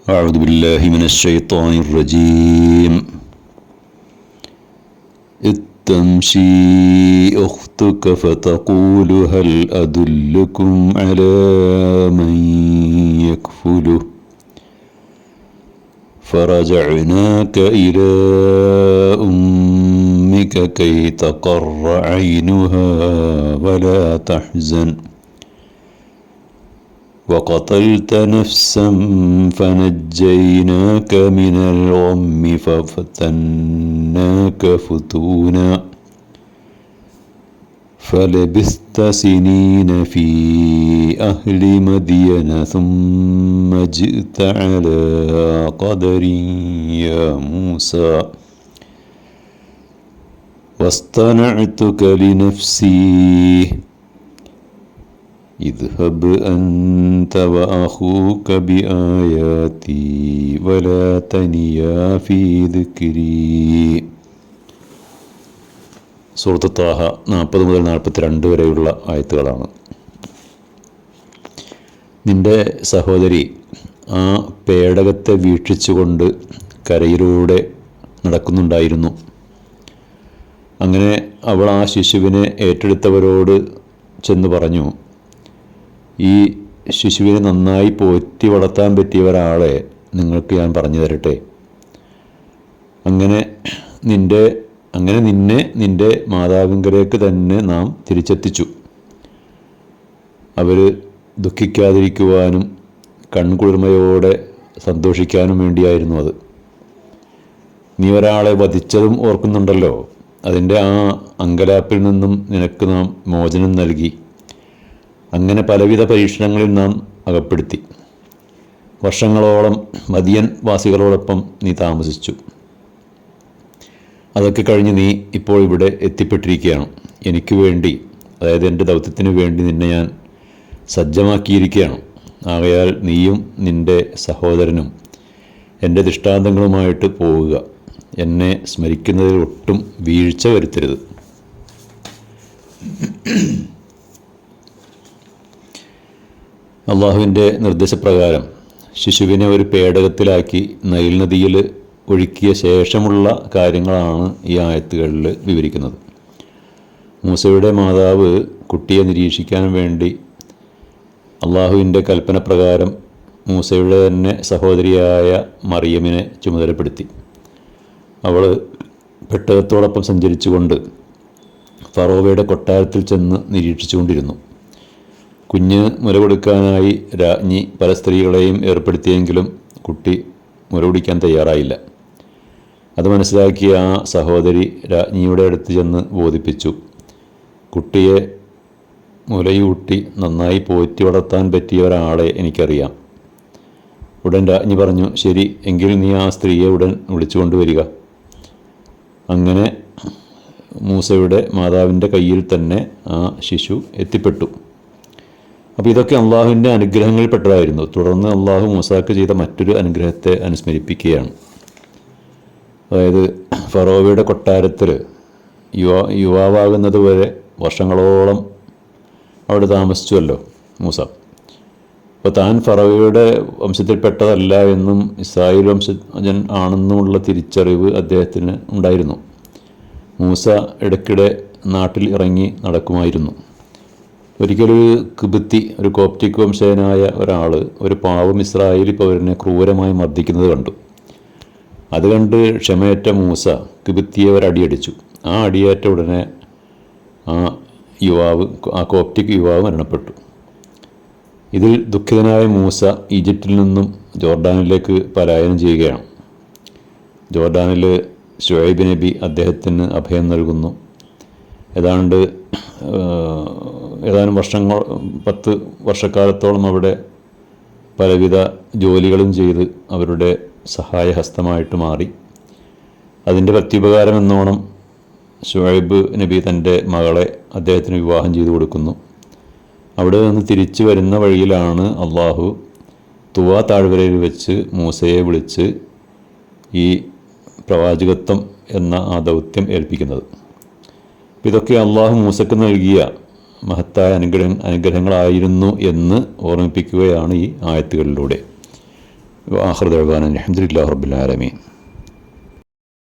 أعوذ بالله من الشيطان الرجيم. إذ تمشي أختك فتقول هل أدلكم على من يكفله فرجعناك إلى أمك كي تقر عينها ولا تحزن وقتلت نفسا فنجيناك من الغم ففتناك فتونا فلبثت سنين في أهل مدين ثم جئت على قدر يا موسى واصطنعتك لنفسي اذهب أنت وأخوك بآياتي ولا تنيا في ذكري. സൂറത്ത് ത്വാഹ 40 മുതൽ 42 വരെയുള്ള ആയത്തുകളാണ്. നിന്റെ സഹോദരി ആ പേടകത്തെ വീക്ഷിച്ചുകൊണ്ട് കരയിലൂടെ നടക്കുന്നുണ്ടായിരുന്നു. അങ്ങനെ അവൾ ആ ശിശുവിനെ ഏറ്റെടുത്തവരോട് ചെന്ന് പറഞ്ഞു, ഈ ശിശുവിനെ നന്നായി പോറ്റി വളർത്താൻ പറ്റിയ ഒരാളെ നിങ്ങൾക്ക് ഞാൻ പറഞ്ഞു തരട്ടെ. അങ്ങനെ നിന്നെ നിന്റെ മാതാവിങ്കലേക്ക് തന്നെ നാം തിരിച്ചെത്തിച്ചു. അവർ ദുഃഖിക്കാതിരിക്കുവാനും കൺകുളിർമയോടെ സന്തോഷിക്കാനും വേണ്ടിയായിരുന്നു അത്. നീ ഒരാളെ വധിച്ചതും ഓർക്കുന്നുണ്ടല്ലോ. അതിൻ്റെ ആ അങ്കലാപ്പിൽ നിന്നും നിനക്ക് നാം മോചനം നൽകി. അങ്ങനെ പലവിധ പരീക്ഷണങ്ങളിൽ നാം അകപ്പെടുത്തി. വർഷങ്ങളോളം മദിയൻ വാസികളോടൊപ്പം നീ താമസിച്ചു. അതൊക്കെ കഴിഞ്ഞ് നീ ഇപ്പോൾ ഇവിടെ എത്തിപ്പെട്ടിരിക്കുകയാണ്. എനിക്ക് വേണ്ടി, അതായത് എൻ്റെ ദൗത്യത്തിന് വേണ്ടി നിന്നെ ഞാൻ സജ്ജമാക്കിയിരിക്കുകയാണ്. ആകയാൽ നീയും നിൻ്റെ സഹോദരനും എൻ്റെ ദൃഷ്ടാന്തങ്ങളുമായിട്ട് പോവുക. എന്നെ സ്മരിക്കുന്നതിൽ ഒട്ടും വീഴ്ച വരുത്തരുത്. അള്ളാഹുവിൻ്റെ നിർദ്ദേശപ്രകാരം ശിശുവിനെ ഒരു പേടകത്തിലാക്കി നൈൽ നദിയിൽ ഒഴുക്കിയ ശേഷമുള്ള കാര്യങ്ങളാണ് ഈ ആയത്തുകളിൽ വിവരിക്കുന്നത്. മൂസയുടെ മാതാവ് കുട്ടിയെ നിരീക്ഷിക്കാൻ വേണ്ടി അള്ളാഹുവിൻ്റെ കൽപ്പനപ്രകാരം മൂസയുടെ തന്നെ സഹോദരിയായ മറിയമിനെ ചുമതലപ്പെടുത്തി. അവൾ പെട്ടകത്തോടൊപ്പം സഞ്ചരിച്ചുകൊണ്ട് ഫറോവയുടെ കൊട്ടാരത്തിൽ ചെന്ന് നിരീക്ഷിച്ചുകൊണ്ടിരുന്നു. കുഞ്ഞ് മുല കൊടുക്കാനായി രാജ്ഞി പല സ്ത്രീകളെയും ഏർപ്പെടുത്തിയെങ്കിലും കുട്ടി മുല കുടിക്കാൻ തയ്യാറായില്ല. അത് മനസ്സിലാക്കിയ ആ സഹോദരി രാജ്ഞിയുടെ അടുത്ത് ചെന്ന് ബോധിപ്പിച്ചു, കുട്ടിയെ മുലയൂട്ടി നന്നായി പോറ്റി വളർത്താൻ പറ്റിയ ഒരാളെ എനിക്കറിയാം. ഉടൻ രാജ്ഞി പറഞ്ഞു, ശരി, എങ്കിൽ നീ ആ സ്ത്രീയെ ഉടൻ വിളിച്ചുകൊണ്ടുവരിക. അങ്ങനെ മൂസയുടെ മാതാവിൻ്റെ കയ്യിൽ തന്നെ ആ ശിശു എത്തിപ്പെട്ടു. അപ്പോൾ ഇതൊക്കെ അള്ളാഹുവിൻ്റെ അനുഗ്രഹങ്ങളിൽപ്പെട്ടതായിരുന്നു. തുടർന്ന് അള്ളാഹു മൂസാക്ക് ചെയ്ത മറ്റൊരു അനുഗ്രഹത്തെ അനുസ്മരിപ്പിക്കുകയാണ്. അതായത് ഫറോവയുടെ കൊട്ടാരത്തിൽ യുവാവാകുന്നത് വരെ വർഷങ്ങളോളം അവിടെ താമസിച്ചുവല്ലോ മൂസ. അപ്പോൾ താൻ ഫറോവയുടെ വംശത്തിൽപ്പെട്ടതല്ല എന്നും ഇസ്രായേൽ വംശജൻ ആണെന്നുമുള്ള തിരിച്ചറിവ് അദ്ദേഹത്തിന് ഉണ്ടായിരുന്നു. മൂസ ഇടയ്ക്കിടെ നാട്ടിൽ ഇറങ്ങി നടക്കുമായിരുന്നു. ഒരിക്കലൊരു കിബത്തി, ഒരു കോപ്റ്റിക് വംശജനായ ഒരാൾ ഒരു പാവം ഇസ്രായേലി പൗരനെ ക്രൂരമായി മർദ്ദിക്കുന്നത് കണ്ടു. അത് കണ്ട് ക്ഷമയേറ്റ മൂസ കിബത്തിയെ ഒരടിയടിച്ചു. ആ അടിയേറ്റ ഉടനെ ആ കോപ്റ്റിക് യുവാവ് മരണപ്പെട്ടു. ഇതിൽ ദുഃഖിതനായ മൂസ ഈജിപ്തിൽ നിന്നും ജോർഡാനിലേക്ക് പലായനം ചെയ്യുകയാണ്. ജോർഡാനിൽ ശുഐബ് നബി അദ്ദേഹത്തിന് അഭയം നൽകുന്നു. ഏതാനും 10 വർഷക്കാലത്തോളം അവിടെ പലവിധ ജോലികളും ചെയ്ത് അവരുടെ സഹായഹസ്തമായിട്ട് മാറി. അതിൻ്റെ പ്രത്യുപകാരം എന്നോണം ശുഐബ് നബി തൻ്റെ മകളെ അദ്ദേഹത്തിന് വിവാഹം ചെയ്തു കൊടുക്കുന്നു. അവിടെ നിന്ന് തിരിച്ചു വരുന്ന വഴിയിലാണ് അള്ളാഹു തുവാ താഴ്വരയിൽ വെച്ച് മൂസയെ വിളിച്ച് ഈ പ്രവാചകത്വം എന്ന ആ ദൗത്യം ഏൽപ്പിക്കുന്നത്. ഇതൊക്കെ അള്ളാഹു മൂസക്ക് നൽകിയ മഹത്തായ അനുഗ്രഹങ്ങളായിരുന്നു എന്ന് ഓർമ്മിപ്പിക്കുകയാണ് ഈ ആയത്തുകളിലൂടെ. ആഖിറു ദഅ്വാനാ അൽഹംദുലില്ലാഹി റബ്ബിൽ ആലമീൻ.